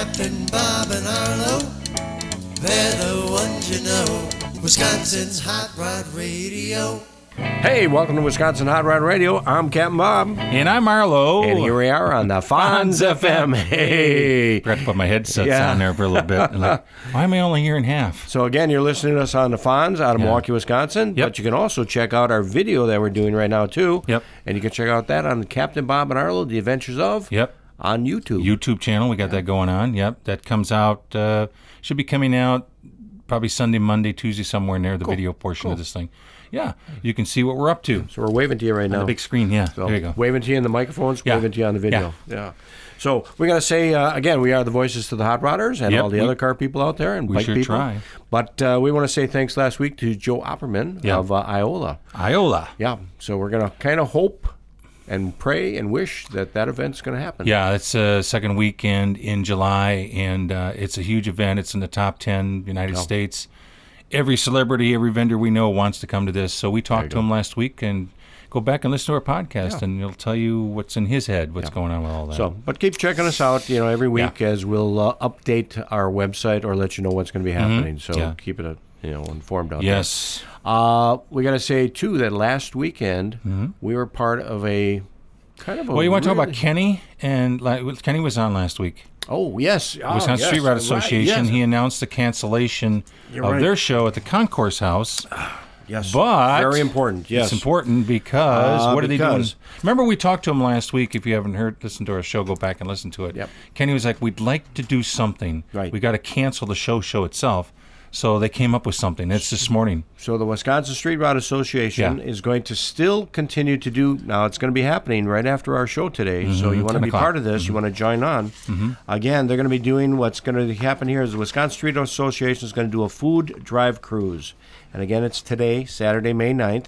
Captn Bob and Arlo, they're the ones you know. Wisconsin's Hot Rod Radio. Hey, welcome to Wisconsin Hot Rod Radio. I'm Captn Bob. And I'm Arlo. And here we are on the Fonz FM. Hey. Forgot to put my headsets on there for a little bit. Like, why am I only hearing half? So again, you're listening to us on the Fonz out of Milwaukee, Wisconsin. Yep. But you can also check out our video that we're doing right now, too. Yep. And you can check out that on Captn Bob and Arlo, The Adventures of. Yep. On YouTube. YouTube channel. We got that going on. Yep. That comes out, should be coming out probably Sunday, Monday, Tuesday, somewhere in there, the video portion of this thing. Yeah, you can see what we're up to. So we're waving to you right now. On the big screen, yeah. So there you go. Waving to you in the microphones, waving to you on the video. Yeah. So we're going to say, again, we are the voices to the hot rodders and all the other car people out there and bike people. Try. But we want to say thanks last week to Joe Opperman of Iola. Yeah. So we're going to kind of hope and pray and wish that event's going to happen. Yeah, it's a second weekend in July, and it's a huge event. It's in the top 10 United States. Every celebrity, every vendor we know wants to come to this. So we talked to him last week, and go back and listen to our podcast, and he'll tell you what's in his head, what's going on with all that. So, but keep checking us out, every week as we'll update our website or let you know what's going to be happening. So keep it, informed out there. Yes. We got to say, too, that last weekend we were part of a kind of a Well, you want to talk about Kenny? And Kenny was on last week. Oh, yes. Wisconsin Street Rod Association. Right, yes. He announced the cancellation of their show at the Concourse House. Yes. But very important. Yes. It's important because what are they doing? Remember we talked to him last week. If you haven't listened to our show, go back and listen to it. Yep. Kenny was like, we'd like to do something. Right. We got to cancel the show itself. So they came up with something. It's this morning. So the Wisconsin Street Rod Association is going to still continue to do. Now it's going to be happening right after our show today. So you want to be part of this. You want to join on. Again, they're going to be doing what's going to happen here is the Wisconsin Street Rod Association is going to do a food drive cruise. And again, it's today, Saturday, May 9th.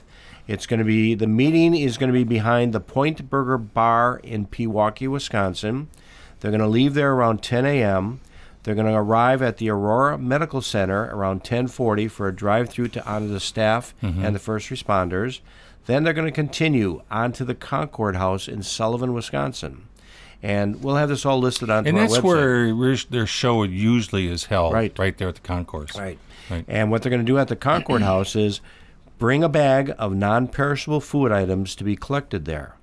It's going to be, the meeting is going to be behind the Point Burger Bar in Pewaukee, Wisconsin. They're going to leave there around 10 a.m. They're going to arrive at the Aurora Medical Center around 10:40 for a drive-through to honor the staff and the first responders. Then they're going to continue on to the Concord House in Sullivan, Wisconsin. And we'll have this all listed on our website. And that's where their show usually is held, right there at the concourse. Right. And what they're going to do at the Concord House is bring a bag of non-perishable food items to be collected there.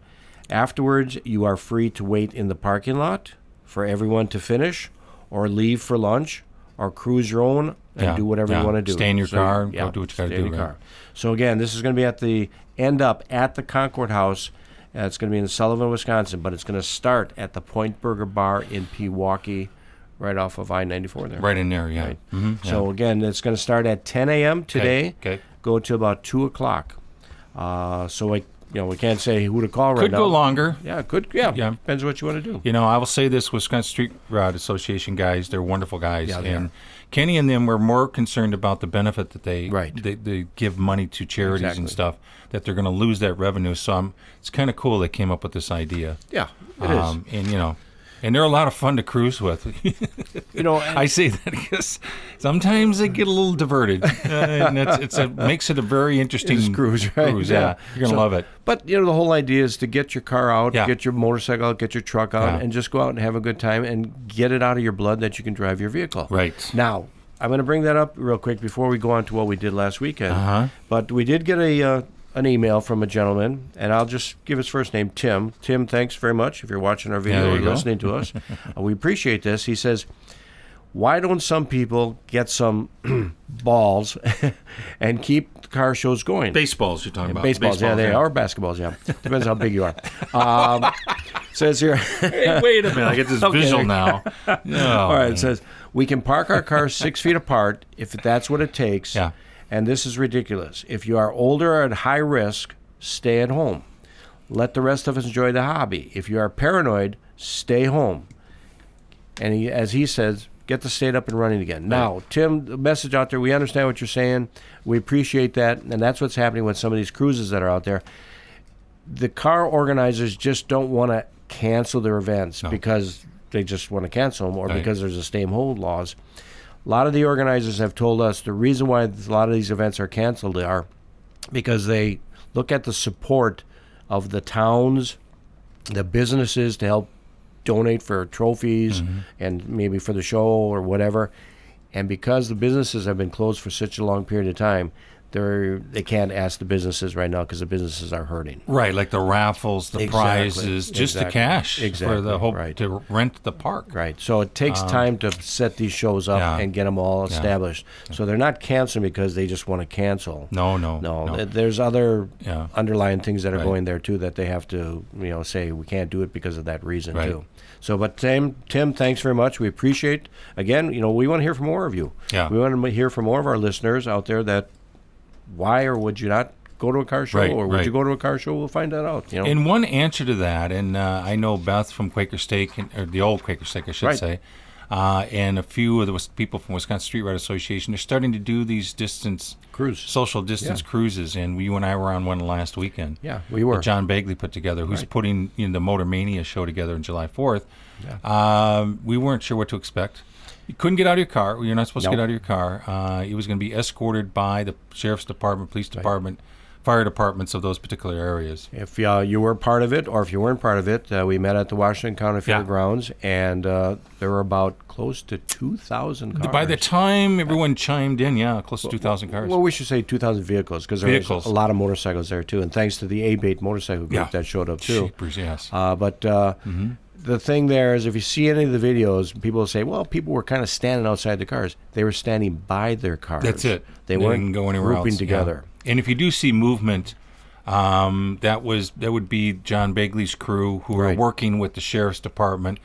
Afterwards, you are free to wait in the parking lot for everyone to finish, or leave for lunch, or cruise your own and do whatever you want to do. Stay in your car, go do what you got to do. Car. So again, this is going to be end up at the Concord House. It's going to be in Sullivan, Wisconsin, but it's going to start at the Point Burger Bar in Pewaukee, right off of I-94 there. Right in there, yeah. Right. So again, it's going to start at 10 a.m. today, go to about 2 o'clock. So we can't say who to call right now. Could go longer. Yeah, depends what you want to do. I will say this, Wisconsin Street Rod Association guys, they're wonderful guys. Yeah, and Kenny and them were more concerned about the benefit that they give money to charities and stuff, that they're going to lose that revenue. So it's kind of cool they came up with this idea. Yeah, it is. And, and they're a lot of fun to cruise with. I say that because sometimes they get a little diverted, and it makes it a very interesting cruise. Right? Yeah, you're gonna love it. But the whole idea is to get your car out, get your motorcycle out, get your truck out, and just go out and have a good time and get it out of your blood that you can drive your vehicle. Right. Now, I'm going to bring that up real quick before we go on to what we did last weekend. But we did get an email from a gentleman, and I'll just give his first name, Tim. Tim, thanks very much if you're watching our video or listening to us. We appreciate this. He says, why don't some people get some balls and keep the car shows going? Baseballs you're talking about. Baseballs, they are. Basketballs, Depends how big you are. Says here. Hey, wait a minute. I get this visual now. All right, it says, we can park our cars 6 feet apart if that's what it takes. Yeah. And this is ridiculous. If you are older or at high risk, stay at home. Let the rest of us enjoy the hobby. If you are paranoid, stay home. And as he says, get the state up and running again. Now, Tim, the message out there, we understand what you're saying. We appreciate that. And that's what's happening with some of these cruises that are out there. The car organizers just don't want to cancel their events because they just want to cancel them or because there's a stay-home laws. A lot of the organizers have told us the reason why a lot of these events are canceled are because they look at the support of the towns, the businesses to help donate for trophies and maybe for the show or whatever. And because the businesses have been closed for such a long period of time, they can't ask the businesses right now because the businesses are hurting. Right, like the raffles, the prizes, just the cash for the whole to rent the park. Right. So it takes time to set these shows up and get them all established. So they're not canceling because they just want to cancel. No. There's other underlying things that are going there too that they have to say we can't do it because of that reason too. So, but Tim, thanks very much. We appreciate again. We want to hear from more of you. Yeah. We want to hear from more of our listeners out there that. Why or would you not go to a car show, or would you go to a car show? We'll find that out. And one answer to that, and I know Beth from Quaker Steak, or the old Quaker Steak, I should say, and a few of the people from Wisconsin Street Rod Association, they're starting to do these social distance cruises, and you and I were on one last weekend. Yeah, we were. That John Bagley put together, who's putting the Motor Mania show together on July 4th. We weren't sure what to expect. You couldn't get out of your car. You're not supposed to get out of your car. It was going to be escorted by the Sheriff's Department, Police Department, fire departments of those particular areas. If you were part of it, or if you weren't part of it, we met at the Washington County Fairgrounds, and there were about close to 2,000 cars. By the time everyone chimed in, close to 2,000 cars. Well, we should say 2,000 vehicles, because there was a lot of motorcycles there, too, and thanks to the A-Bait motorcycle group that showed up, too. Jeepers, yes. The thing there is, if you see any of the videos, people will say, well, people were kind of standing outside the cars. They were standing by their cars. That's it. They weren't go anywhere grouping together. Yeah. And if you do see movement, that would be John Bagley's crew who are working with the Sheriff's Department,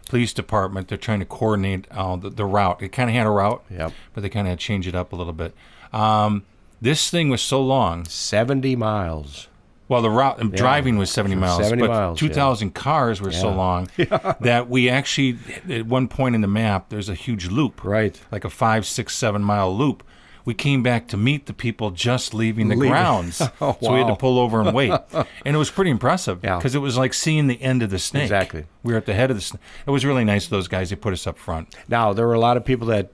Police Department. They're trying to coordinate the route. It kind of had a route, but they kind of had to change it up a little bit. This thing was so long. 70 miles. Well, the route driving was 70 miles, 70 but miles, 2,000 cars were so long that we actually, at one point in the map, there's a huge loop, like a 5, 6, 7 mile loop. We came back to meet the people just leaving the grounds, so we had to pull over and wait. And it was pretty impressive because it was like seeing the end of the snake. Exactly. We were at the head of the snake. It was really nice of those guys. They put us up front. Now, there were a lot of people that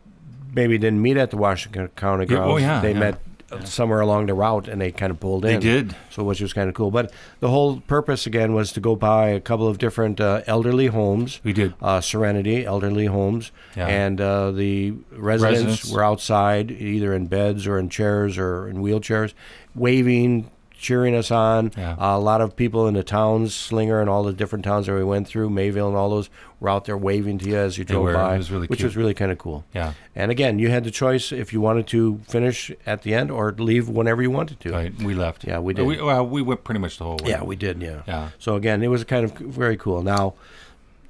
maybe didn't meet at the Washington County grounds. They met somewhere along the route, and they kind of pulled in. They did. So, which was kind of cool. But the whole purpose, again, was to go by a couple of different elderly homes. We did. Serenity Elderly Homes. Yeah. And the residents were outside, either in beds or in chairs or in wheelchairs, waving, cheering us on. Yeah. A lot of people in the towns, Slinger and all the different towns that we went through, Mayville and all those, were out there waving to you as you drove by, which was really kind of cool. Yeah. And again, you had the choice if you wanted to finish at the end or leave whenever you wanted to. Right. We left. Yeah, we did. We went pretty much the whole way. Yeah, we did, yeah. So again, it was kind of very cool. Now,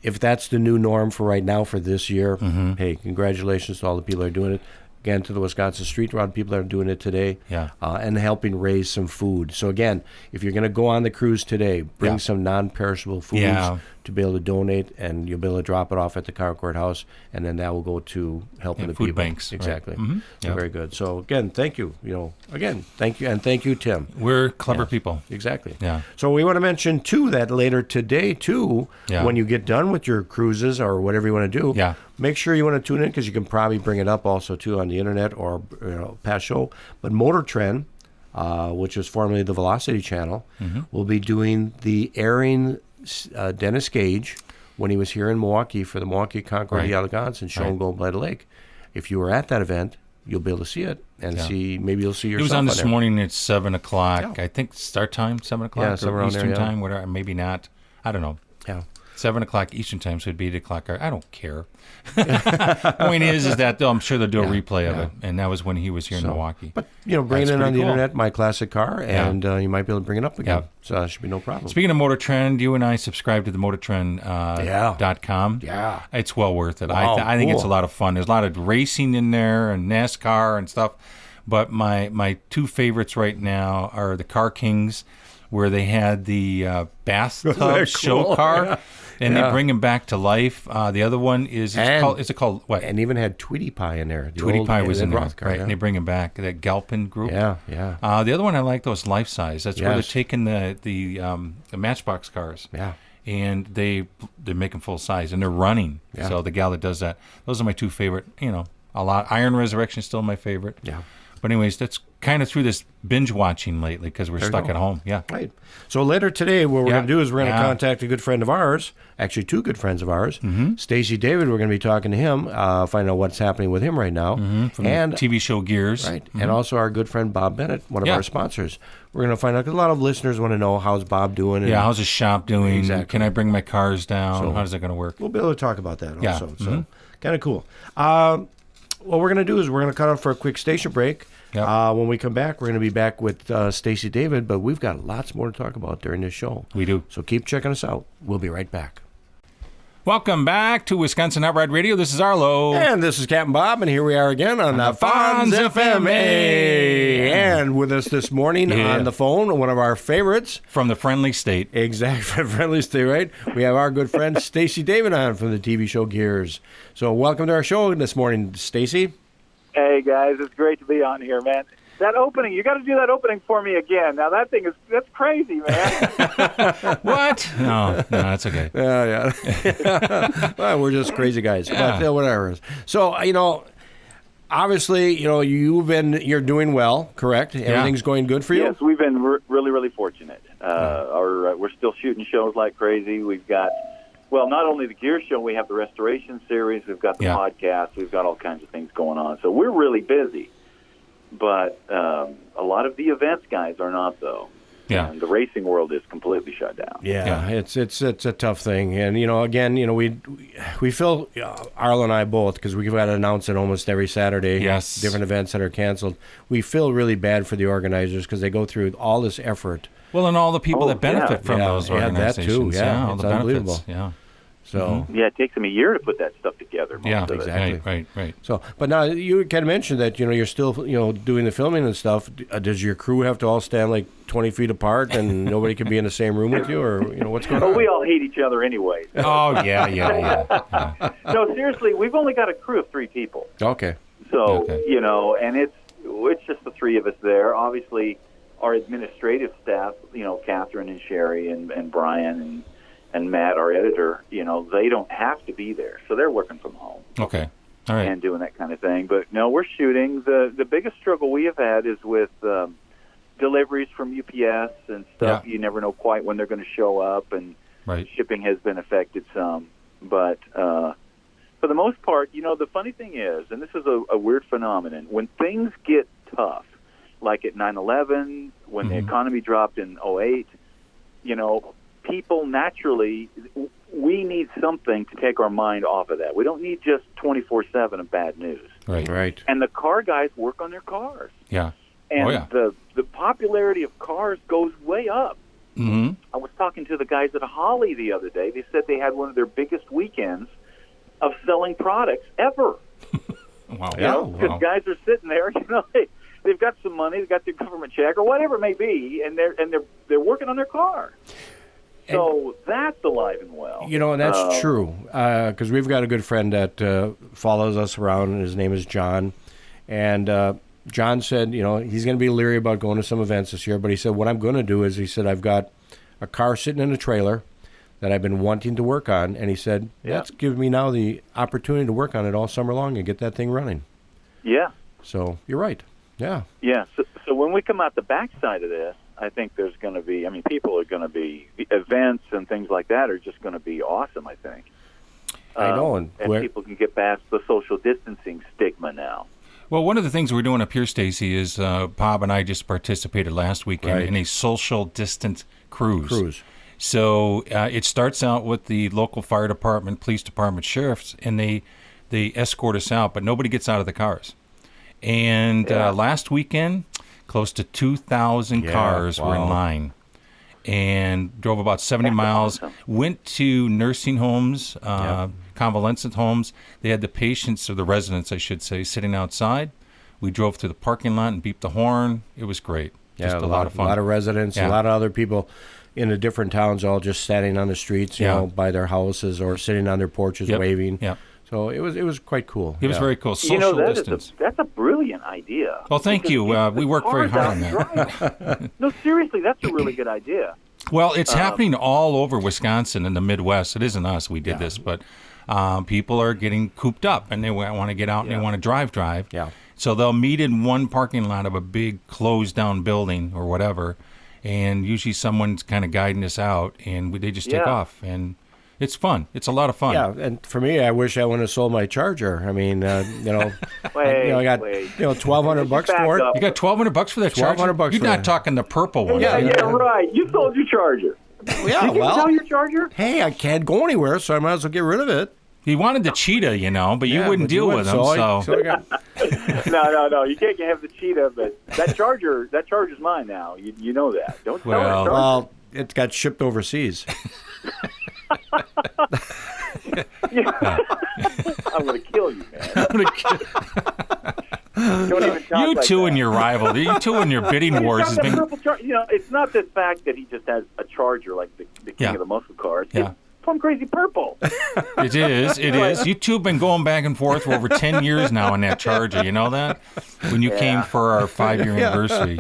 if that's the new norm for right now for this year, hey, congratulations to all the people that are doing it. Again, to the Wisconsin Street Rod people that are doing it today, and helping raise some food. So again, if you're going to go on the cruise today, bring some non-perishable foods to be able to donate, and you'll be able to drop it off at the Concord House, and then that will go to helping the food people. Banks. Exactly. Right. So very good. So again, thank you. Thank you, and thank you, Tim. We're clever people. Exactly. Yeah. So we want to mention too that later today too, when you get done with your cruises or whatever you want to do, make sure you want to tune in, because you can probably bring it up also too on the internet or past show. But Motor Trend, which was formerly the Velocity Channel, will be doing the airing Dennis Gage when he was here in Milwaukee for the Milwaukee Concord Elegance and Show and Go by the Lake. If you were at that event, you'll be able to see it and maybe you'll see yourself. It was on this there. morning at 7 o'clock. I think start time 7 o'clock. Yeah, somewhere around Eastern there, time, whatever. Maybe not. I don't know. Yeah. 7 o'clock Eastern time, so it'd be 8 o'clock. I don't care. Point is that I'm sure they'll do a replay of it, and that was when he was here in Milwaukee. But bring it in on the internet, My Classic Car, and you might be able to bring it up again. So that should be no problem. Speaking of Motor Trend, you and I subscribe to the MotorTrend.com. Yeah, it's well worth it. Wow, I think it's a lot of fun. There's a lot of racing in there and NASCAR and stuff. But my two favorites right now are the Car Kings, where they had the bathtub show car. And they bring him back to life. The other one is called what? And even had Tweety Pie in there. Tweety Pie was in there, right? And they bring him back. That Galpin group. Yeah. The other one I like, those life size. That's where they're taking the Matchbox cars. Yeah. And they make them full size, and they're running. Yeah. So the gal that does that, those are my two favorite. A lot. Iron Resurrection is still my favorite. Yeah. But anyways, that's kind of through this binge watching lately because we're stuck at home. Yeah. Right. So later today, what we're going to do is we're going to contact a good friend of ours, actually two good friends of ours, Stacey David. We're going to be talking to him, find out what's happening with him right now. From the TV show GEARZ. Right. And also our good friend Bob Bennett, one of our sponsors. We're going to find out, because a lot of listeners want to know, how's Bob doing? And how's his shop doing? Exactly. Can I bring my cars down? So, how's that going to work? We'll be able to talk about that also. So kind of cool. What we're going to do is we're going to cut off for a quick station break. Yep. When we come back, we're going to be back with Stacey David, but we've got lots more to talk about during this show. We do. So keep checking us out. We'll be right back. Welcome back to Wisconsin Outright Radio. This is Arlo. And this is Captn Bob, and here we are again on the Fonz FM. And with us this morning on the phone, one of our favorites. From the Friendly State. Exactly, Friendly State, right? We have our good friend Stacey David on from the TV show GEARZ. So welcome to our show this morning, Stacey. Hey, guys, it's great to be on here, man. That opening, you got to do that opening for me again. Now, that's crazy, man. What? No, that's okay. Yeah. Well, we're just crazy guys, but whatever. So, obviously, you're doing well, correct? Everything's going good for you? Yes, we've been really, really fortunate. We're still shooting shows like crazy. We've got, not only the GEARZ show, we have the restoration series, we've got the podcast, we've got all kinds of things going on. So we're really busy. But a lot of the events guys are not, though. Yeah. And the racing world is completely shut down. Yeah. It's a tough thing. And, we feel, Arlo and I both, because we've got to announce it almost every Saturday. Yes. Different events that are canceled. We feel really bad for the organizers because they go through all this effort. Well, and all the people that benefit from those organizations. That too. Yeah, all it's the unbelievable. Benefits. Yeah. So yeah, it takes them a year to put that stuff together. Exactly. Right. So, but now you kind of mentioned that you're still doing the filming and stuff. Does your crew have to all stand like 20 feet apart and nobody can be in the same room with you, or what's going on? We all hate each other anyway. So. Oh yeah. No, seriously, we've only got a crew of 3 people. Okay. So and it's just the 3 of us there. Obviously, our administrative staff, Catherine and Sherry and Brian and Matt, our editor, they don't have to be there, so they're working from home. Okay, all right, and doing that kind of thing. But no, we're shooting. The biggest struggle we have had is with deliveries from UPS and stuff. Yeah. You never know quite when they're going to show up, and shipping has been affected some. But for the most part, the funny thing is, and this is a weird phenomenon, when things get tough, like at 9/11, when the economy dropped in 2008, people naturally, we need something to take our mind off of that. We don't need just 24/7 of bad news. Right. And the car guys work on their cars. Yeah. And the popularity of cars goes way up. Mm-hmm. I was talking to the guys at Holly the other day. They said they had one of their biggest weekends of selling products ever. Wow. Because guys are sitting there, they've got some money, they've got their government check or whatever it may be, and they're working on their car. So that's alive and well. And that's true, because we've got a good friend that follows us around, and his name is John. And John said, he's going to be leery about going to some events this year, but he said, what I'm going to do is, he said, I've got a car sitting in a trailer that I've been wanting to work on, and he said, that's giving me now the opportunity to work on it all summer long and get that thing running. Yeah. So you're right. Yeah. Yeah. So when we come out the backside of this, I think there's going to be, people are going to be, events and things like that are just going to be awesome, I think. I know. And people can get past the social distancing stigma now. Well, one of the things we're doing up here, Stacey, is Bob and I just participated last weekend in a social distance cruise. So it starts out with the local fire department, police department, sheriffs, and they escort us out, but nobody gets out of the cars. And last weekend, close to 2,000 cars were in line and drove about 70 miles, went to nursing homes, convalescent homes. They had the patients, or the residents, I should say, sitting outside. We drove through the parking lot and beeped the horn. It was great. Just a lot of fun. A lot of residents, a lot of other people in the different towns all just standing on the streets, by their houses or sitting on their porches waving. Yeah. So it was quite cool. It was very cool. Social distance. That's a brilliant idea. Well, thank you. We worked very hard on that. No, seriously, that's a really good idea. Well, it's happening all over Wisconsin and the Midwest. It isn't us. We did this, but people are getting cooped up, and they want to get out and they want to drive. Yeah. So they'll meet in one parking lot of a big closed-down building or whatever, and usually someone's kind of guiding us out, and they just take off. And it's fun. It's a lot of fun. Yeah, and for me, I wish I wouldn't have sold my Charger. I mean, I got $1,200 for it. You got $1,200 for that Charger? $1,200. You're not talking the purple one. Yeah, right. You sold your Charger. Yeah, Did you sell your Charger? Hey, I can't go anywhere, so I might as well get rid of it. He wanted the Cheetah, but you wouldn't deal with him. So No, you can't have the Cheetah, but that Charger's mine now. You know that. Don't sell it. Well, it got shipped overseas. I'm going to kill you, man. Don't even talk you like two that. And your rival, you two and your bidding wars has been. It's not the fact that he just has a Charger like the king of the muscle cars. Yeah. It's plum crazy purple. It is. You two have been going back and forth for over 10 years now on that Charger. You know that? When you came for our 5-year anniversary.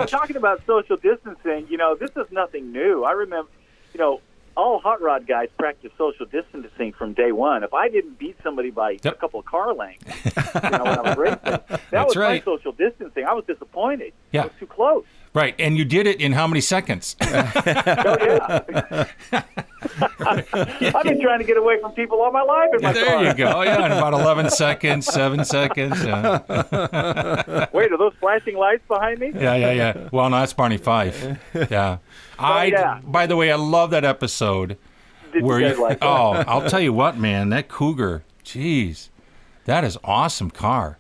Talking about social distancing, this is nothing new. I remember, all hot rod guys practice social distancing from day one. If I didn't beat somebody by a couple of car lengths, when I was racing, that was my social distancing. I was disappointed. Yeah. It was too close. Right, and you did it in how many seconds? I've been trying to get away from people all my life in my car. There you go. Yeah, in about 11 seconds, 7 seconds. Wait, are those flashing lights behind me? Yeah. Well, no, that's Barney Fife. Yeah. By the way, I love that episode. Did you guys like that? Oh, I'll tell you what, man, that Cougar, geez, that is awesome car.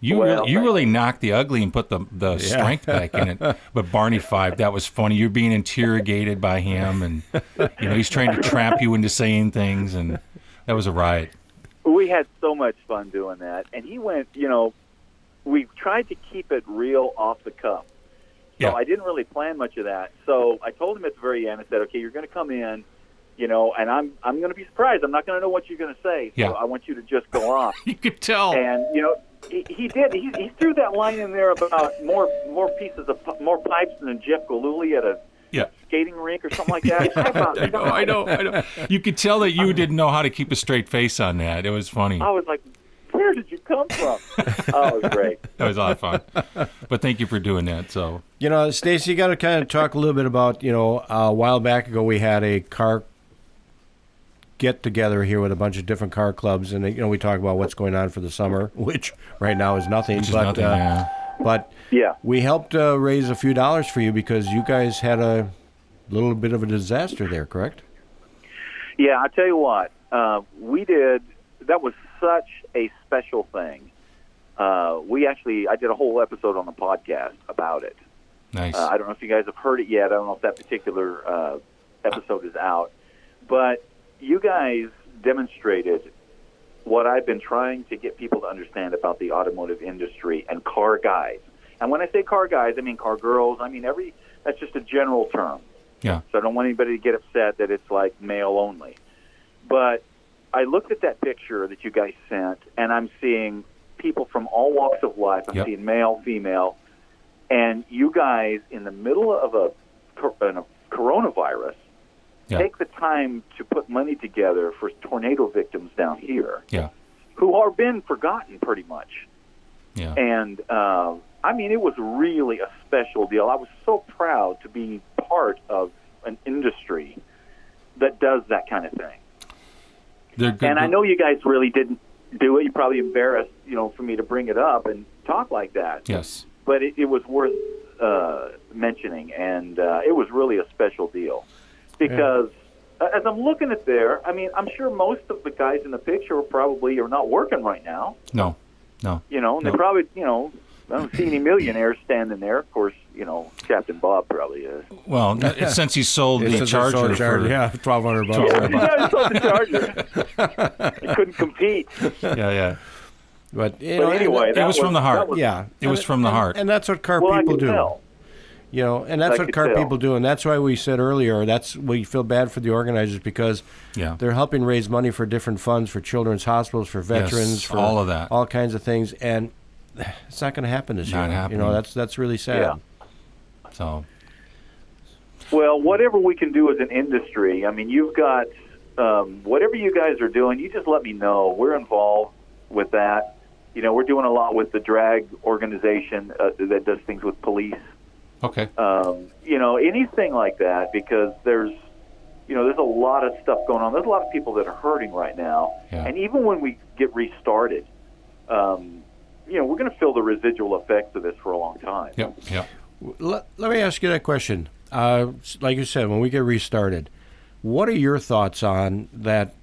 You really knocked the ugly and put the strength back in it. But Barney Fife, that was funny. You're being interrogated by him, and he's trying to trap you into saying things, and that was a riot. We had so much fun doing that, and he went. We tried to keep it real off the cuff. So I didn't really plan much of that. So I told him at the very end, I said, "Okay, you're going to come in, and I'm going to be surprised. I'm not going to know what you're going to say. So I want you to just go off." You could tell. And he did. He threw that line in there about more pipes than Jeff Galooly at a skating rink or something like that. I know. You could tell that you didn't know how to keep a straight face on that. It was funny. I was like, where did you come from? Oh, it was great. That was a lot of fun. But thank you for doing that. So Stacey, you got to kind of talk a little bit about, a while back ago we had a car get together here with a bunch of different car clubs, and we talk about what's going on for the summer, which right now is nothing. But we helped raise a few dollars for you because you guys had a little bit of a disaster there, correct? Yeah, I tell you what, we did. That was such a special thing. I did a whole episode on the podcast about it. Nice. I don't know if you guys have heard it yet. I don't know if that particular episode is out, but you guys demonstrated what I've been trying to get people to understand about the automotive industry and car guys. And when I say car guys, I mean car girls. I mean that's just a general term. Yeah. So I don't want anybody to get upset that it's like male only. But I looked at that picture that you guys sent, and I'm seeing people from all walks of life. I'm seeing male, female, and you guys in the middle of a coronavirus take the time to put money together for tornado victims down here who are been forgotten pretty much. Yeah. And, it was really a special deal. I was so proud to be part of an industry that does that kind of thing. And I know you guys really didn't do it. You're probably embarrassed, for me to bring it up and talk like that. Yes. But it was worth mentioning, and it was really a special deal. Because as I'm looking at there, I'm sure most of the guys in the picture are not working right now. No. And they probably, I don't see any millionaires standing there. Of course, Captn Bob probably is. Well, since he sold the Charger for $1,200. Yeah, he sold the Charger. He couldn't compete. Yeah. But anyway, it was from the heart. It was from the heart. And that's what car people do. Tell. And that's what car people do, and that's why we said earlier we feel bad for the organizers because they're helping raise money for different funds for children's hospitals, for veterans, for all of that, all kinds of things, and it's not going to happen this year. That's really sad. Yeah. So, well, whatever we can do as an industry, you've got whatever you guys are doing. You just let me know. We're involved. with that. You know, we're doing a lot with the drag organization that does things with police. Okay. You know, anything like that, because there's a lot of stuff going on. There's a lot of people that are hurting right now. Yeah. And even when we get restarted, we're going to feel the residual effects of this for a long time. Yep. Let me ask you that question. Like you said, when we get restarted, what are your thoughts on that?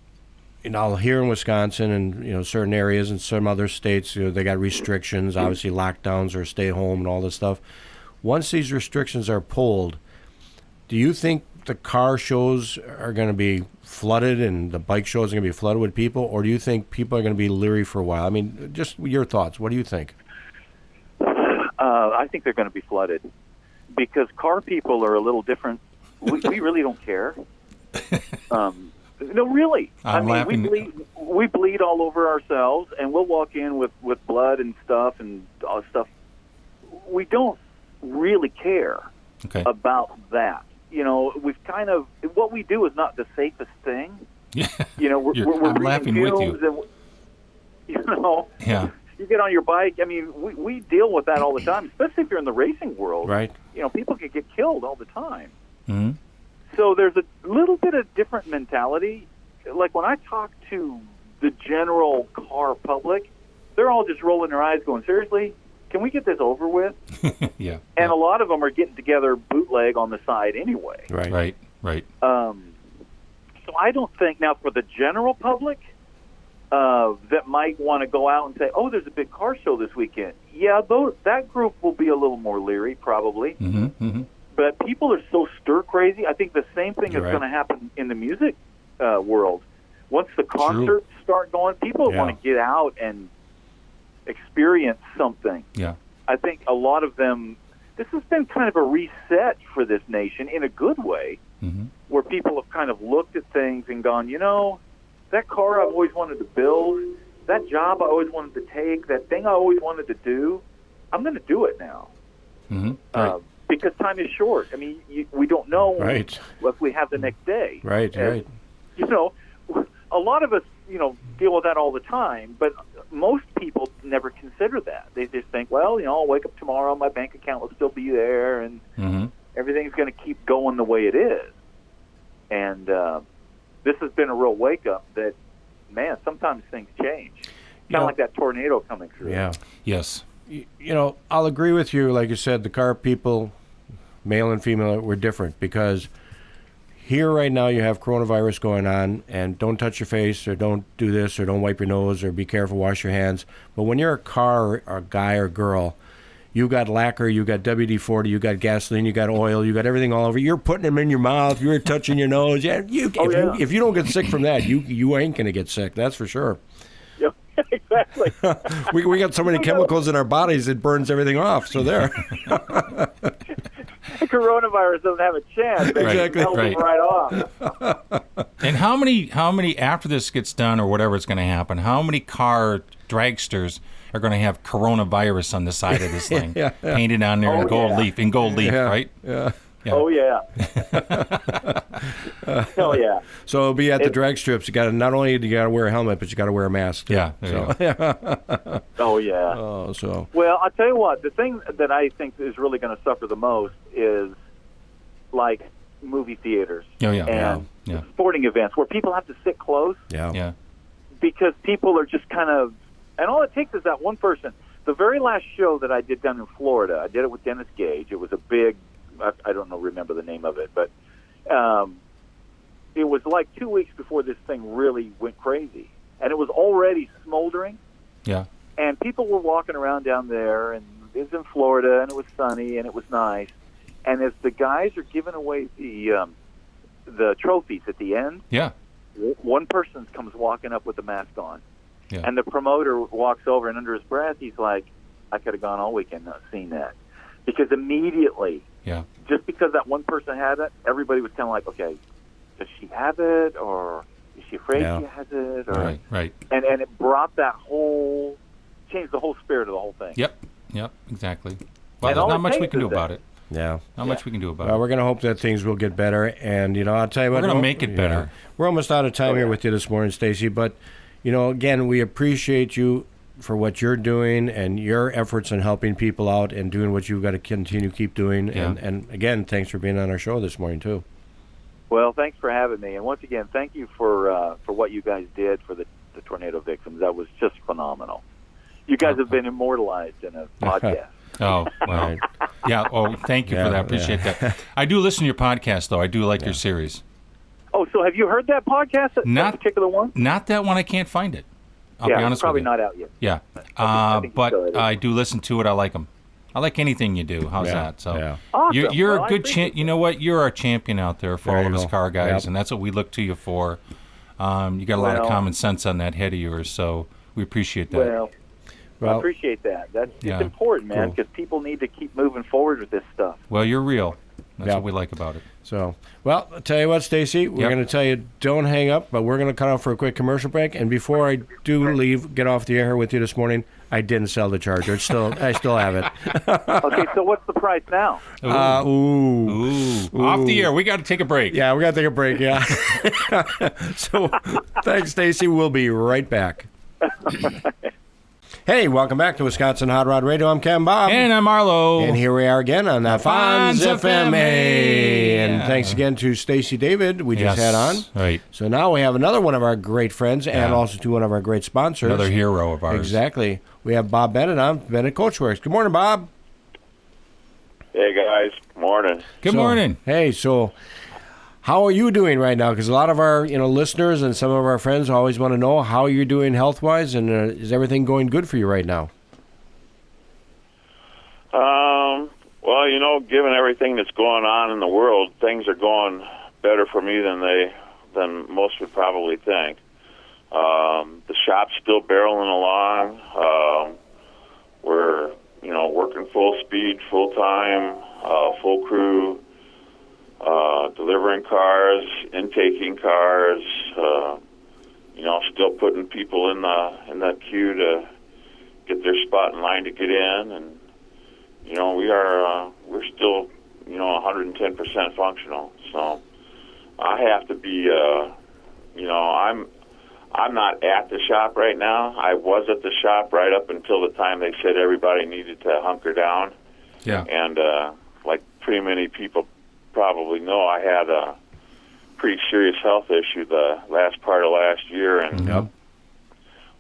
You know, here in Wisconsin and, certain areas and some other states, they got restrictions, obviously lockdowns or stay home and all this stuff. Once these restrictions are pulled, do you think the car shows are going to be flooded and the bike shows are going to be flooded with people, or do you think people are going to be leery for a while? I mean, just your thoughts. What do you think? I think they're going to be flooded because car people are a little different. We really don't care. No, really. We bleed all over ourselves, and we'll walk in with blood and stuff and all stuff. We don't really care about that. You know, we've kind of what we do is not the safest thing. Yeah. You know, we're I'm laughing with you. And, yeah. You get on your bike. I mean, we deal with that all the time, especially if you're in the racing world. Right. You know, people can get killed all the time. Mm-hmm. So there's a little bit of different mentality. Like when I talk to the general car public, they're all just rolling their eyes going, seriously? Can we get this over with? Yeah. And a lot of them are getting together bootleg on the side anyway. Right. So I don't think, now for the general public that might want to go out and say, oh, there's a big car show this weekend. Yeah, that group will be a little more leery probably. Mm-hmm. Mm-hmm. But people are so stir-crazy. I think the same thing is going to happen in the music world. Once the concerts start going, people want to get out and experience something. Yeah. I think a lot of them, this has been kind of a reset for this nation in a good way, where people have kind of looked at things and gone, that car I've always wanted to build, that job I always wanted to take, that thing I always wanted to do, I'm going to do it now. Mm-hmm. Because time is short. I mean, we don't know what we have the next day. Right. A lot of us, deal with that all the time, but most people never consider that. They just think, well, I'll wake up tomorrow, my bank account will still be there, and everything's going to keep going the way it is. And this has been a real wake-up that, man, sometimes things change. Kind of like that tornado coming through. Yeah. Yes. I'll agree with you. Like you said, the car people, male and female, were different because here right now you have coronavirus going on, and don't touch your face or don't do this or don't wipe your nose or be careful, wash your hands. But when you're a car or a guy or girl, you got lacquer, you got WD-40, you got gasoline, you got oil, you got everything all over. You're putting them in your mouth. You're touching your nose. If you don't get sick from that, you ain't going to get sick. That's for sure. Exactly. we got so many chemicals in our bodies it burns everything off. So there. Coronavirus doesn't have a chance. Exactly. Right off. And how many after this gets done or whatever is going to happen? How many car dragsters are going to have coronavirus on the side of this thing painted on there in gold leaf, right? Yeah. Yeah. Oh yeah. Hell yeah. So it'll be at the drag strips. You got to not only do you got to wear a helmet, but you got to wear a mask. Yeah. Oh yeah. Oh, so. Well, I'll tell you what. The thing that I think is really going to suffer the most is like movie theaters. Oh yeah. And sporting events where people have to sit close. Yeah. Because people are just kind of, and all it takes is that one person. The very last show that I did down in Florida, I did it with Dennis Gage. It was a big. I don't remember the name of it, but it was like 2 weeks before this thing really went crazy, and it was already smoldering. Yeah. And people were walking around down there, and it was in Florida, and it was sunny, and it was nice. And as the guys are giving away the trophies at the end, one person comes walking up with a mask on, and the promoter walks over, and under his breath, he's like, "I could have gone all weekend not seen that," because immediately. Yeah. Just because that one person had it, everybody was kind of like, okay, does she have it, or is she afraid she has it? Or, right. And it brought changed the whole spirit of the whole thing. Yep, exactly. Well, there's not much we can do about it. Yeah. Not much we can do about it. Well, we're going to hope that things will get better, and, I'll tell you what. We're going to make it better. We're almost out of time here with you this morning, Stacey, but, again, we appreciate you for what you're doing and your efforts in helping people out and doing what you've got to continue to keep doing. Yeah. And again, thanks for being on our show this morning, too. Well, thanks for having me. And once again, thank you for what you guys did for the tornado victims. That was just phenomenal. You guys have been immortalized in a podcast. Oh, well. Yeah, thank you for that. Appreciate that. I do listen to your podcast, though. I do like your series. Oh, so have you heard that podcast, that particular one? Not that one. I can't find it. I'll be honest with you. It's probably not out yet. Yeah. But I do listen to it. I like them. I like anything you do. How's that? So Awesome. You're a good champ. You know what? You're our champion out there for all of us car guys, and that's what we look to you for. You got a lot of common sense on that head of yours, so we appreciate that. Well, I appreciate that. It's important, man, because people need to keep moving forward with this stuff. Well, you're real. That's what we like about it. So, well, I'll tell you what, Stacey, we're going to tell you don't hang up, but we're going to cut off for a quick commercial break. And before I do get off the air with you this morning, I didn't sell the Charger. I still have it. Okay, so what's the price now? Ooh. Off the air. We got to take a break. Yeah, we got to take a break, So, thanks, Stacey. We'll be right back. Hey, welcome back to Wisconsin Hot Rod Radio. I'm Captn Bob. And I'm Arlo. And here we are again on the Fonz FM. And thanks again to Stacey David we just had on. Right. So now we have another one of our great friends and also to one of our great sponsors. Another hero of ours. Exactly. We have Bob Bennett on, Bennett Coachworks. Good morning, Bob. Hey, guys. Morning. Good morning. Hey, so how are you doing right now? Because a lot of our listeners and some of our friends always want to know how you're doing health-wise, and is everything going good for you right now? Well, given everything that's going on in the world, things are going better for me than most would probably think. The shop's still barreling along. We're working full speed, full time, full crew. Delivering cars, intaking cars, still putting people in that queue to get their spot in line to get in, and we're still 110% functional. So I have to be I'm not at the shop right now. I was at the shop right up until the time they said everybody needed to hunker down. Yeah. And like pretty many people probably know, I had a pretty serious health issue the last part of last year, and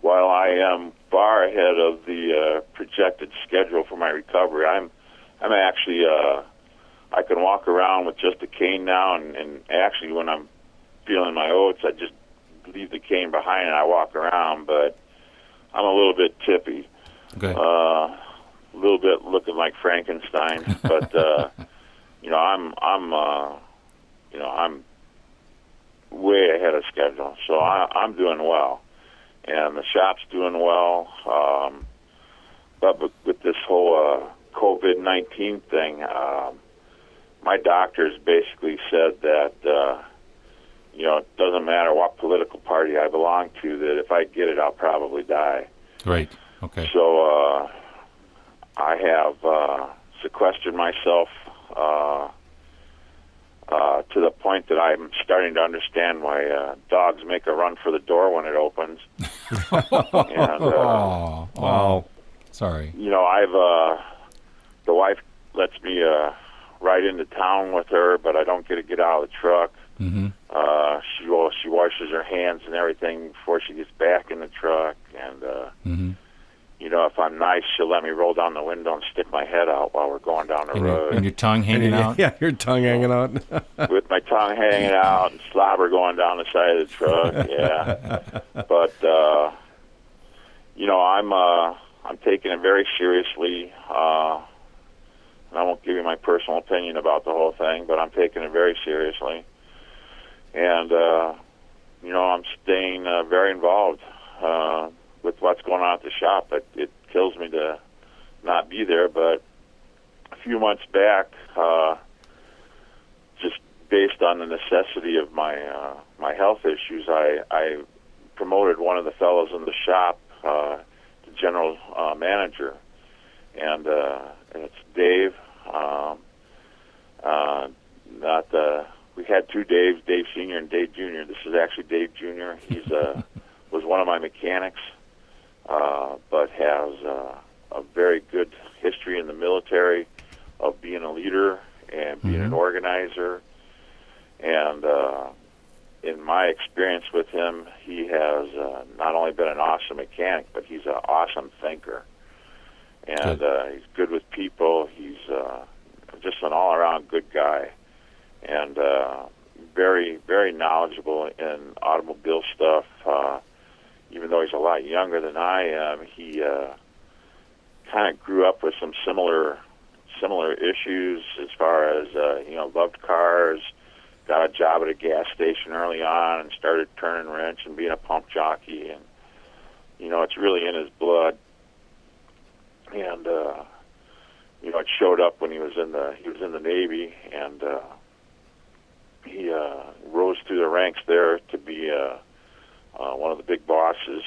while I am far ahead of the projected schedule for my recovery, I'm actually I can walk around with just a cane now, and actually when I'm feeling my oats, I just leave the cane behind and I walk around, but I'm a little bit tippy, a little bit looking like Frankenstein, but I'm way ahead of schedule, so I'm doing well, and the shop's doing well. But with this whole COVID-19 thing, my doctors basically said that it doesn't matter what political party I belong to, that if I get it, I'll probably die. Right. Okay. So I have sequestered myself to the point that I'm starting to understand why dogs make a run for the door when it opens. And, wow. Sorry. I've the wife lets me ride into town with her, but I don't get out of the truck. Mm-hmm. She washes her hands and everything before she gets back in the truck, and if I'm nice, she'll let me roll down the window and stick my head out while we're going down the road. And your tongue hanging out? Yeah, your tongue hanging out. With my tongue hanging out and slobber going down the side of the truck, yeah. But, I'm taking it very seriously. And I won't give you my personal opinion about the whole thing, but I'm taking it very seriously. And, I'm staying very involved with what's going on at the shop. It kills me to not be there, but a few months back, just based on the necessity of my health issues, I promoted one of the fellows in the shop to general manager, and it's Dave. We had two Daves, Dave Senior and Dave Junior. This is actually Dave Junior. He's was one of my mechanics, but has a very good history in the military of being a leader and being an organizer. And in my experience with him, he has not only been an awesome mechanic, but he's an awesome thinker. And he's good with people. He's just an all-around good guy. And very, very knowledgeable in automobile stuff. Even though he's a lot younger than I am, he kind of grew up with some similar issues as far as loved cars, got a job at a gas station early on, and started turning wrench and being a pump jockey, and it's really in his blood. And it showed up when he was in the Navy, and he rose through the ranks there to be one of the big bosses.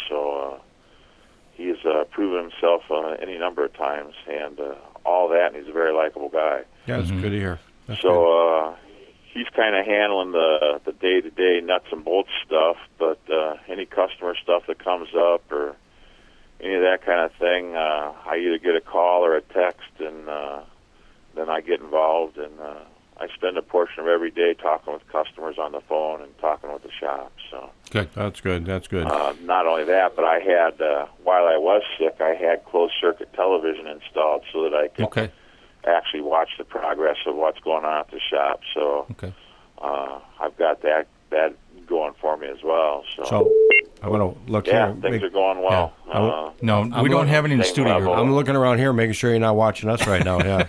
So he's proven himself any number of times, and all that, and he's a very likable guy. Yeah, that's good to hear. That's so he's kind of handling the day-to-day nuts and bolts stuff, but any customer stuff that comes up or any of that kind of thing, I either get a call or a text, and then I get involved, and I spend a portion of every day talking with customers on the phone and talking with the shop. So good. That's good. That's good. Not only that, but I had, while I was sick, I had closed-circuit television installed so that I could actually watch the progress of what's going on at the shop. So I've got that going for me as well. So I'm going to look here. here. Things are going well. Yeah. No, we don't have any in the studio. Level. I'm looking around here, making sure you're not watching us right now. Yeah.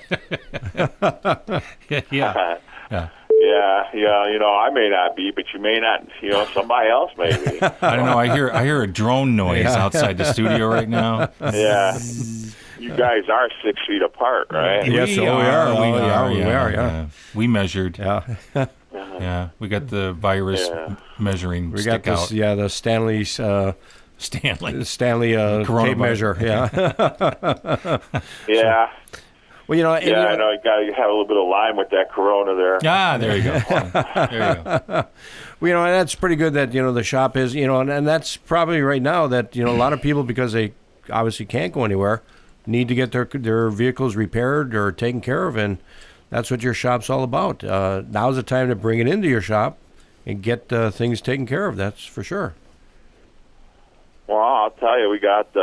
Yeah. I may not be, but you may not. Somebody else may be. I don't know. I hear a drone noise outside the studio right now. Yeah. You guys are 6 feet apart, right? Yes, we are. Yeah. We measured. Yeah. Yeah. We got the virus measuring. We got this. Out. Yeah, the Stanley tape measure. Yeah. Yeah. Well, I know you got to have a little bit of lime with that Corona there. Ah, there you go. There you go. Well, and that's pretty good that the shop is and that's probably right now that a lot of people, because they obviously can't go anywhere, need to get their vehicles repaired or taken care of, and that's what your shop's all about. Now's the time to bring it into your shop and get things taken care of. That's for sure. Well, I'll tell you, we got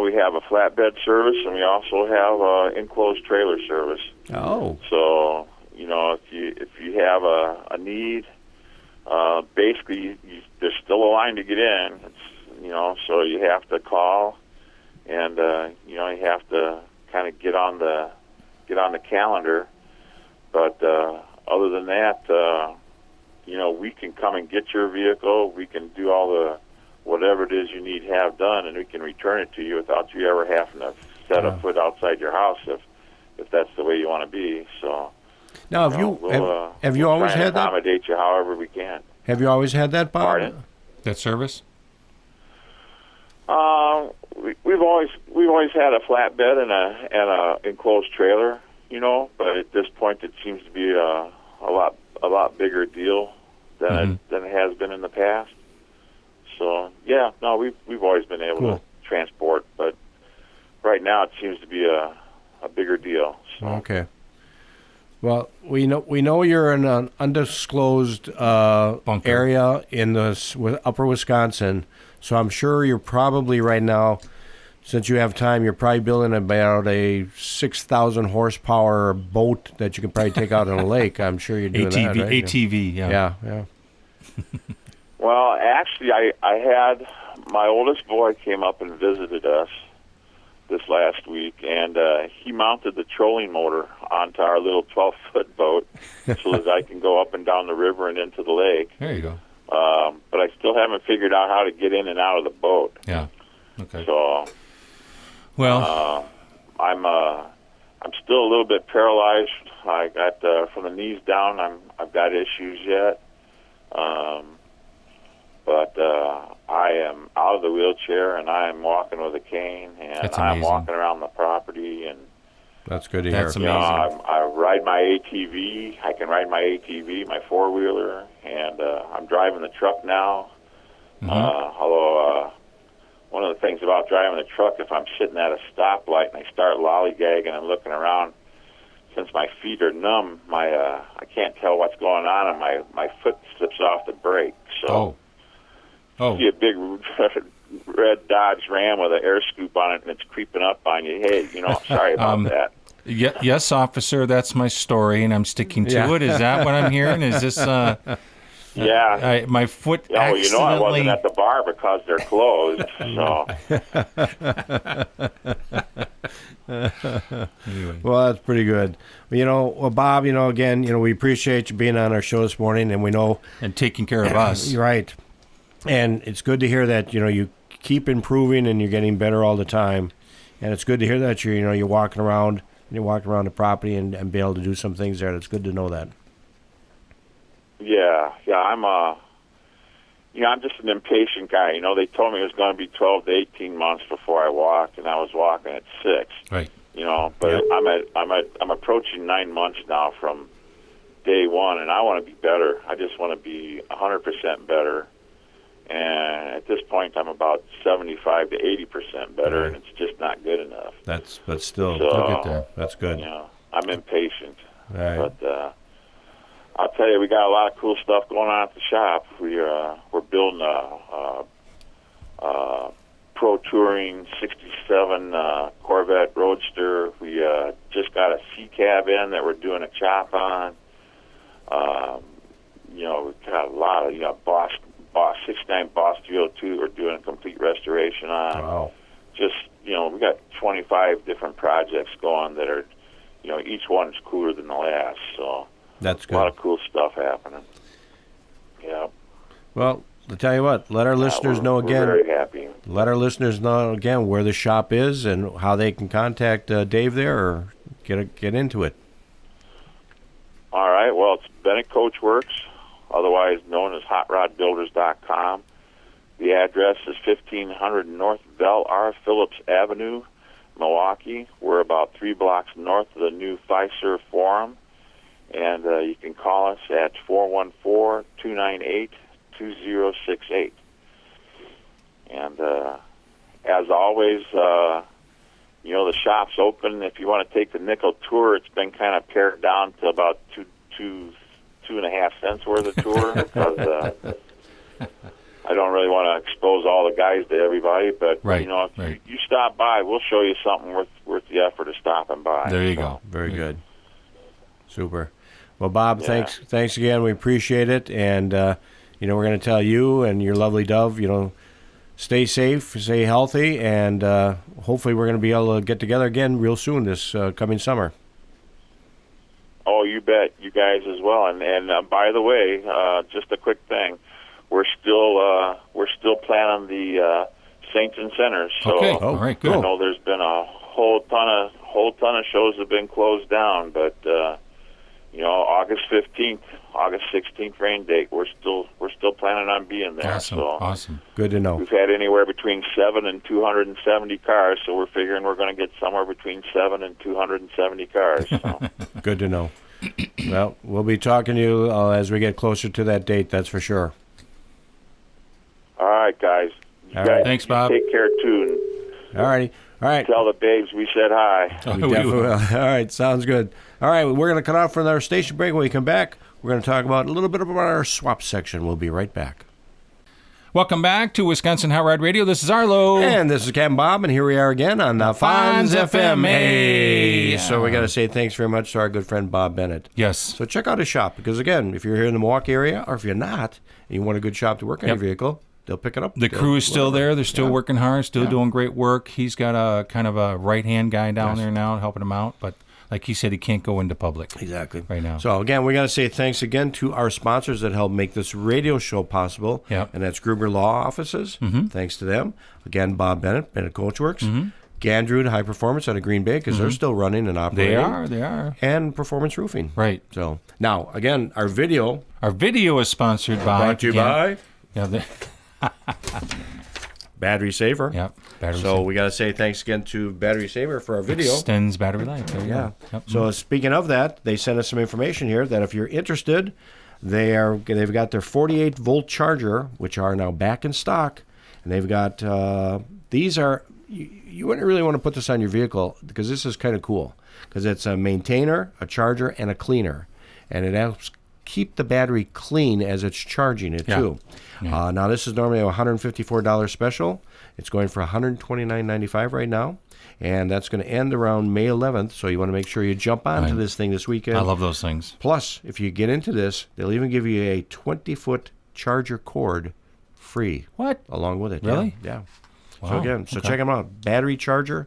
we have a flatbed service, and we also have enclosed trailer service. Oh. So if you have a need, basically there's still a line to get in. It's so you have to call, and you have to kind of get on the calendar. But other than that, we can come and get your vehicle. We can do all the whatever it is you need to have done, and we can return it to you without you ever having to set a foot outside your house if that's the way you want to be. So now, have you always had that? Accommodate you however we can. Have you always had that, Bob? Pardon? That service? We've always had a flatbed and a enclosed trailer, but at this point it seems to be a lot bigger deal than it has been in the past. So we've always been able to transport, but right now it seems to be a bigger deal. So. Okay. Well, we know you're in an undisclosed area in the upper Wisconsin, so I'm sure you're probably right now, since you have time, you're probably building about a 6,000 horsepower boat that you can probably take out on a lake. I'm sure you're doing that, right? ATV, yeah. Well, actually, I had my oldest boy came up and visited us this last week, and he mounted the trolling motor onto our little 12-foot boat so that I can go up and down the river and into the lake. There you go. But I still haven't figured out how to get in and out of the boat. Yeah. Okay. So, well, I'm still a little bit paralyzed. I got from the knees down. I've got issues yet. But I am out of the wheelchair, and I am walking with a cane, and I'm walking around the property. And that's good to hear. That's amazing. I ride my ATV. I can ride my ATV, my four-wheeler, and I'm driving the truck now. Although one of the things about driving a truck, if I'm sitting at a stoplight and I start lollygagging and looking around, since my feet are numb, I can't tell what's going on, and my foot slips off the brake. So you see a big red Dodge Ram with an air scoop on it, and it's creeping up on you. Hey, sorry about that. Yes, officer, that's my story, and I'm sticking to it. Is that what I'm hearing? Is this... my foot accidentally... I wasn't at the bar because they're closed, so... Well, that's pretty good. Bob, again, we appreciate you being on our show this morning, and we know... And taking care of us. Right. And it's good to hear that, you keep improving and you're getting better all the time. And it's good to hear that you're walking around the property and be able to do some things there. That's good to know that. Yeah, I'm just an impatient guy. They told me it was going to be 12 to 18 months before I walked, and I was walking at 6. Right. But I'm approaching 9 months now from day one, and I want to be better. I just want to be 100% better. And at this point, I'm about 75 to 80% better, right. And it's just not good enough. But still, get there. That's good. I'm impatient. Right. But I'll tell you, we got a lot of cool stuff going on at the shop. We're building a Pro Touring '67 Corvette Roadster. We just got a C cab in that we're doing a chop on. We've got a lot of Boss 69 Boss 302. We're doing a complete restoration on. Wow. Just we got 25 different projects going that are, each one's cooler than the last. So. That's good. A lot of cool stuff happening. Yeah. Well, to tell you what, let our listeners know again. We're very happy. Let our listeners know again where the shop is and how they can contact Dave there or get into it. All right. Well, it's Bennett Coachworks, otherwise known as HotRodBuilders.com. The address is 1500 North Bell R. Phillips Avenue, Milwaukee. We're about 3 blocks north of the new Fiserv Forum. And you can call us at 414-298-2068. And as always, the shop's open. If you want to take the nickel tour, it's been kind of pared down to about 2.5 cents worth of tour because I don't really want to expose all the guys to everybody. But if you stop by, we'll show you something worth the effort of stopping by. There you go. Very good. Super. Well, Bob, thanks again. We appreciate it. And, we're going to tell you and your lovely dove, stay safe, stay healthy, and hopefully we're going to be able to get together again real soon this coming summer. Oh, you bet. You guys as well. And by the way, just a quick thing. We're still planning the Saints and Centers. So, okay. All right, good. I know there's been a whole ton of shows have been closed down, but August 15th, August 16th rain date. We're still planning on being there. Awesome. Good to know. We've had anywhere between 7 and 270 cars, so we're figuring we're going to get somewhere between 7 and 270 cars. So. Good to know. Well, we'll be talking to you as we get closer to that date. That's for sure. All right, guys. All right. Thanks, Bob. Take care too. All righty. All right. Tell the babes we said hi. We definitely will. All right. Sounds good. All right. We're going to cut off for our station break. When we come back, we're going to talk about a little bit about our swap section. We'll be right back. Welcome back to Wisconsin Hot Rod Radio. This is Arlo. And this is Captn Bob, and here we are again on the Fonz FM. Hey! So we got to say thanks very much to our good friend Bob Bennett. Yes. So check out his shop, because again, if you're here in the Milwaukee area, or if you're not, and you want a good shop to work on your vehicle, they'll pick it up. The crew is still there. They're still working hard, still doing great work. He's got a kind of a right-hand guy down there now helping him out, but like he said, he can't go into public. Exactly. Right now. So, again, we got to say thanks again to our sponsors that help make this radio show possible. Yep. And that's Gruber Law Offices. Mm-hmm. Thanks to them. Again, Bob Bennett Coachworks. Mm-hmm. Gandrud High Performance out of Green Bay, because they're still running and operating. They are. And Performance Roofing. Right. So, now, again, our video is sponsored by... Brought to you by... Yeah, Battery Saver. Yep. So we got to say thanks again to Battery Saver for our video. Extends battery life. There you go. Yep. So speaking of that, they sent us some information here that if you're interested, They've got their 48-volt charger, which are now back in stock, and they've got these are. You wouldn't really want to put this on your vehicle because this is kind of cool because it's a maintainer, a charger, and a cleaner, and it helps keep the battery clean as it's charging it too. Yeah. Now this is normally a $154 special. It's going for $129.95 right now. And that's going to end around May 11th, so you want to make sure you jump onto this thing this weekend. I love those things. Plus, if you get into this, they'll even give you a 20-foot charger cord free. What? Along with it. Really? Yeah. Wow. So again, check them out. Battery saver.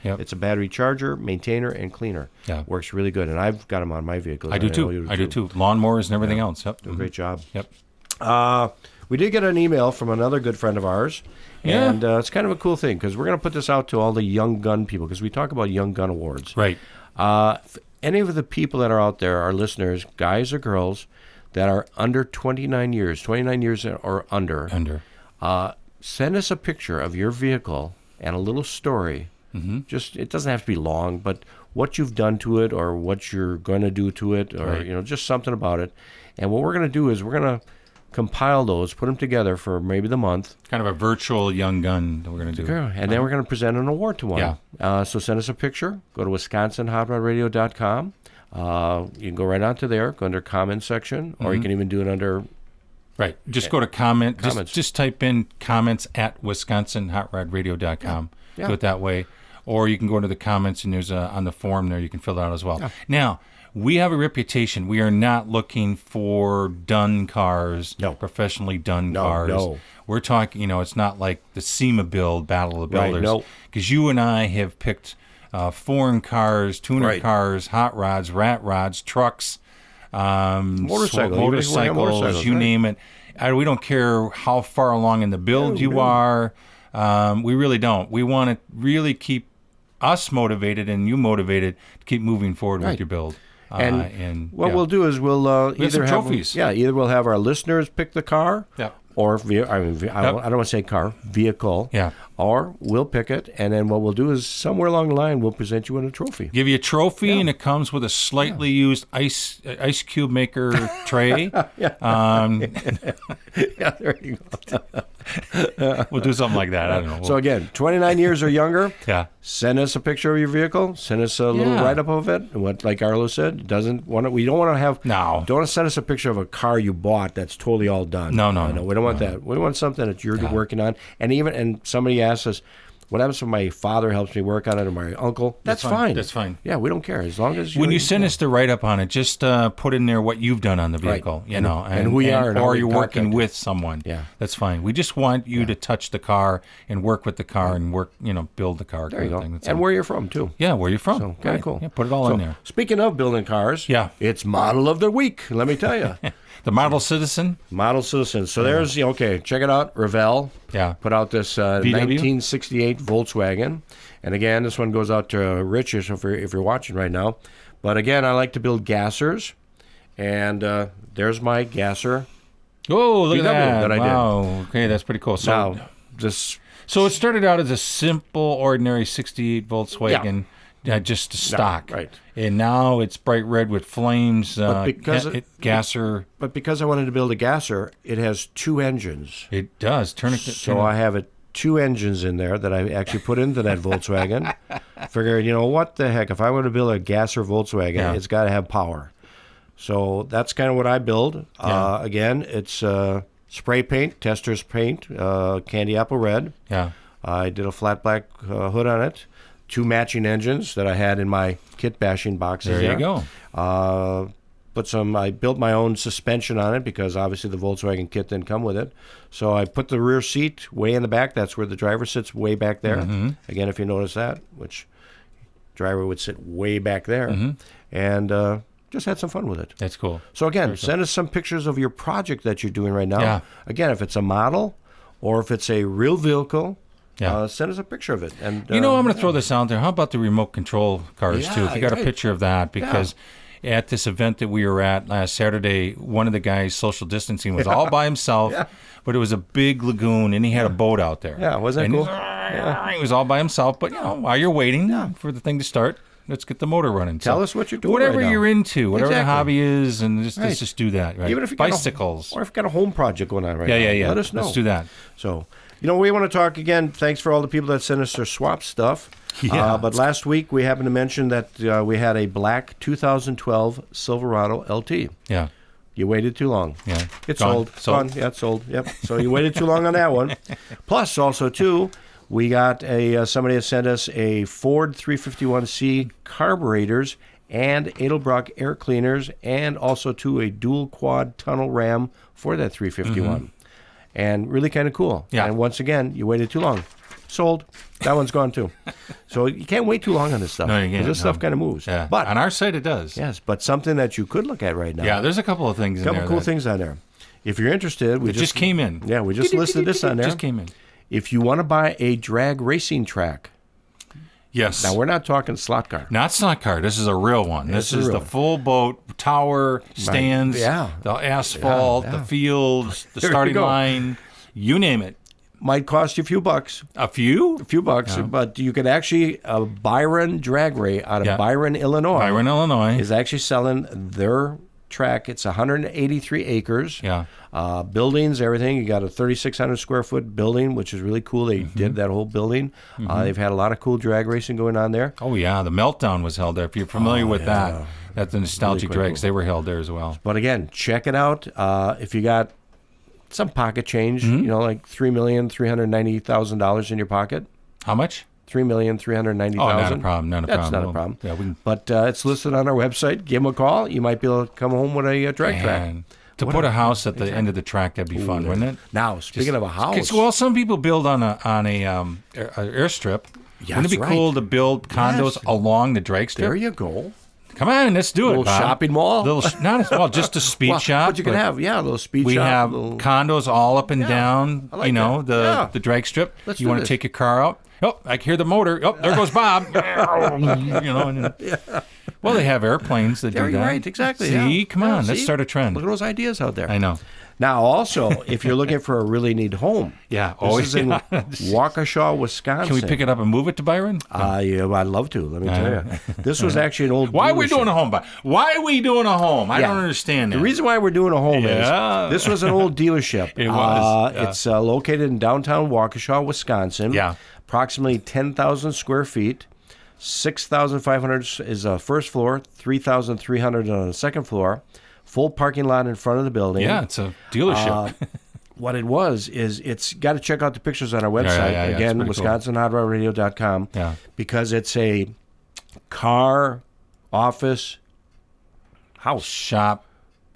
Yep. It's a battery charger, maintainer, and cleaner. Yeah. Works really good, and I've got them on my vehicles. I do too. I do too. Lawnmowers and everything else. Yep. Do a great job. Yep. We did get an email from another good friend of ours, and it's kind of a cool thing because we're going to put this out to all the young gun people because we talk about Young Gun Awards. Right. Any of the people that are out there, our listeners, guys or girls, that are under 29 years or under, send us a picture of your vehicle and a little story. Mm-hmm. Just it doesn't have to be long, but what you've done to it or what you're going to do to it or just something about it. And what we're going to do is we're going to compile those, put them together for maybe the month. Kind of a virtual Young Gun that we're going to do. And then we're going to present an award to one. Yeah. So send us a picture. Go to WisconsinHotRodRadio.com. You can go right onto there, go under comment section, or you can even do it under... Right. Just go to comments. Just type in comments at WisconsinHotRodRadio.com. Yeah. Do it that way. Or you can go into the comments, and there's on the form there, you can fill it out as well. Yeah. Now, we have a reputation. We are not looking for done cars, professionally done cars. No. We're talking, it's not like the SEMA build, Battle of the Builders. Because you and I have picked foreign cars, tuner cars, hot rods, rat rods, trucks, motorcycles, you name it. We don't care how far along in the build you are. We really don't. We want to really keep us motivated and you motivated to keep moving forward with your build. And what we'll do is we'll either have trophies. Either we'll have our listeners pick the car, or I don't want to say car, vehicle, or we'll pick it, and then what we'll do is somewhere along the line we'll present you with a trophy. Give you a trophy, and it comes with a slightly used ice cube maker tray. There you go. We'll do something like that. I don't know. So again, 29 years or younger. Yeah. Send us a picture of your vehicle. Send us a little write-up of it. And what, like Arlo said, we don't want to have. No. Don't want to send us a picture of a car you bought that's totally all done. No. We don't want that. We want something that you're working on. And somebody asks us, what happens if my father helps me work on it or my uncle? That's fine. That's fine. Yeah, we don't care as long as when you send us the write-up on it, just put in there what you've done on the vehicle, and who you are, or you're working with someone. Yeah, that's fine. We just want you to touch the car and work with the car and work, build the car. There you go. And where you're from too. Yeah, where you're from. So, kind of cool. Yeah, put it all in there. Speaking of building cars, it's Model of the Week. Let me tell you. The Model Citizen? Model Citizen. So there's, check it out. Revell put out this 1968 Volkswagen. And again, this one goes out to Richie if you're watching right now. But again, I like to build gassers. And there's my gasser. Oh, look VW at that. I did. Wow. Okay, that's pretty cool. So it started out as a simple, ordinary 68 Volkswagen. Just stock. Right. And now it's bright red with flames, gasser. But because I wanted to build a gasser, it has two engines. It does. I have 2 engines in there that I actually put into that Volkswagen. Figured, what the heck? If I want to build a gasser Volkswagen, it's got to have power. So that's kind of what I build. Again, it's spray paint, Tester's paint, candy apple red. Yeah. I did a flat black hood on it. 2 matching engines that I had in my kit bashing boxes. There you go. I built my own suspension on it because obviously the Volkswagen kit didn't come with it. So I put the rear seat way in the back. That's where the driver sits, way back there. Mm-hmm. Again, if you notice that, which driver would sit way back there. Mm-hmm. And just had some fun with it. That's cool. So again, send us some pictures of your project that you're doing right now. Yeah. Again, if it's a model or if it's a real vehicle, send us a picture of it. And I'm going to throw this out there. How about the remote control cars too? If you got a picture of that, because at this event that we were at last Saturday, one of the guys social distancing was all by himself, but it was a big lagoon and he had a boat out there. Yeah, wasn't that cool? He was all by himself, but while you're waiting for the thing to start, Let's get the motor running. Tell us what you're doing. Whatever right you're now. into, whatever the hobby is, and let's Right. just do that. Right? Even if you bicycles, or if you've got a home project going on right now. Yeah. Let us know. Let's do that. So, we want to talk again. Thanks for all the people that sent us their swap stuff. Yeah. But last week we happened to mention that we had a black 2012 Silverado LT. Yeah. You waited too long. Yeah. It's Gone. sold. Gone. Yeah, it's sold. Yep. So you waited too long on that one. Plus, also, too, we got somebody that sent us a Ford 351C carburetors and Edelbrock air cleaners, and also, too, a dual quad tunnel ram for that 351. And really kind of cool. Yeah. And once again, you waited too long. Sold. That one's gone, too. So you can't wait too long on this stuff. No, you can't. This stuff kind of moves. Yeah. But on our site, it does. yes, but something that you could look at right now. Yeah, there's a couple of things in there. Cool things on there. If you're interested, we just came in. Yeah, we just listed this on there. Just came in. If you want to buy a drag racing track, Yes. now we're not talking slot car. Not slot car. This is a real one. This a is real the one. full boat, tower, stands, Yeah. the asphalt, Yeah. the fields, the There you starting go. line, you name it. Might cost you a few bucks, A few? but you could actually Byron Drag Race out of Byron, Illinois. Byron, Illinois. is actually selling their track. It's 183 acres. Yeah. Buildings, everything. You got a 3,600 square foot building, which is really cool. They did that whole building. They've had a lot of cool drag racing going on there. Oh, yeah. The Meltdown was held there. If you're familiar with that, that's the Nostalgic Really quite Drags. cool. They were held there as well. But again, check it out. If you got some pocket change, like $3,390,000 in your pocket. How much? $3,390,000. Oh, not a problem. Not a That's problem. not a problem. Yeah, we can. But it's listed on our website. Give them a call. You might be able to come home with a drag track. Man, to put a house at the end of the track, that'd be fun, wouldn't it? Now, speaking of a house, Well, some people build on a airstrip. Yeah, Wouldn't it be that's cool right. to build condos along the drag strip? there you go. Come on, let's do it. Little Bob. shopping mall? Just a speed shop. But you can have, a little speed We shop. have little... condos all up and down, I like that. the Yeah. the drag strip. Let's You do want to this. take your car out? Oh, I can hear the motor. Oh, there goes Bob. Well, they have airplanes that There do you're that. right, exactly. See, yeah. come Yeah, on, let's see? start a trend. Look at those ideas out there. I know. Now, also, if you're looking for a really neat home, Yeah. this is in Waukesha, Wisconsin. Can we pick it up and move it to Byron? Yeah, I'd love to. Let me tell you. This was actually an old Why are we dealership. doing a home? Why are we doing a home? I Yeah. don't understand that. The reason why we're doing a home Yeah. is this was an old dealership. It was, yeah. It's located in downtown Waukesha, Wisconsin. Yeah. Approximately 10,000 square feet. 6,500 is a first floor, 3,300 on the second floor. Full parking lot in front of the building. Yeah, it's a dealership. What it was is it's got to check out the pictures on our website. yeah, it's Again, pretty cool. WisconsinHotRodRadio.com. Yeah. Because it's a car, office, house. Shop,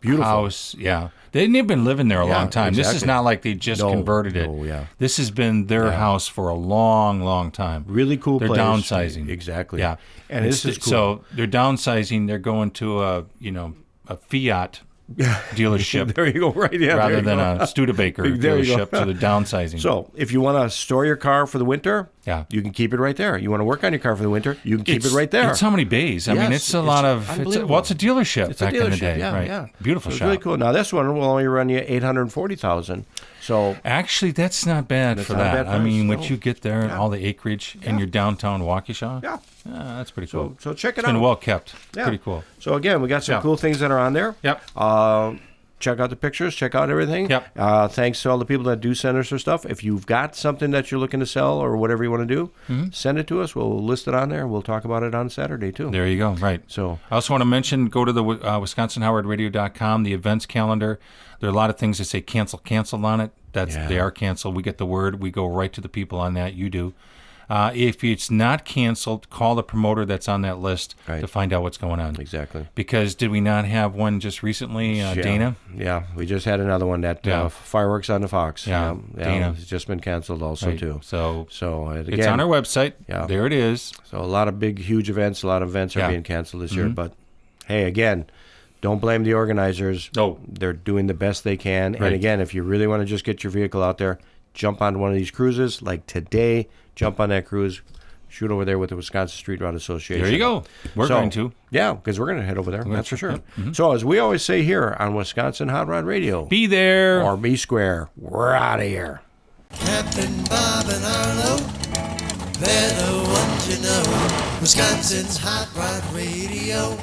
Beautiful. house. Yeah. They've been living there a long time. This is exactly. not like they just No, converted it. no, yeah. This has been their house for a long, long time. Really cool They're place. downsizing. Exactly. Yeah. And this is cool. So they're downsizing. They're going to a Fiat dealership There you go. Right. Yeah. rather there you than go. a Studebaker There you go. dealership. So they're downsizing. So if you want to store your car for the winter, Yeah. you can keep it right there. You want to work on your car for the winter, you can keep it right there. It's how many bays? I mean, Yes, it's a lot of. unbelievable. It's a dealership It's a back in the dealership, day, yeah, right? yeah. Beautiful So it's shop. really cool. Now this one will only run you $840,000. So Actually, that's not bad for not a that. bad I mean, price, what no. you get there, all the acreage in your downtown Waukesha. yeah. That's pretty cool. So check it It's out. been well kept. Yeah. Pretty cool. So again, we got some Yeah. cool things that are on there. Yep. Check out the pictures. Check out everything. Yep. Thanks to all the people that do send us their stuff. If you've got something that you're looking to sell or whatever you want to do, send it to us. We'll list it on there. We'll talk about it on Saturday too. There you go. Right. So I also want to mention, go to the WisconsinHowardRadio.com, the events calendar. There are a lot of things that say cancel on it. They are canceled. We get the word. We go right to the people on that. You do. If it's not canceled, call the promoter that's on that list Right. to find out what's going on. exactly. Because did we not have one just recently, Dana? Yeah, we just had another one that Yeah. fireworks on the Fox. Yeah, Dana. It's just been canceled also Right. too. So Again, it's on our website. Yeah. There it is. So a lot of big, huge events. A lot of events are Yeah. being canceled this year. But hey, again, don't blame the organizers. No. They're doing the best they can. Right. And again, if you really want to just get your vehicle out there, jump on one of these cruises. Like today, jump on that cruise. Shoot over there with the Wisconsin Street Route Association. There you go. We're going to. Yeah, because we're going to head over there. That's for sure. Yep. So as we always say here on Wisconsin Hot Rod Radio, Be there. or be square, we're out of here. Captn Bob and Arlo, They're the ones you know. Wisconsin's Hot Rod Radio.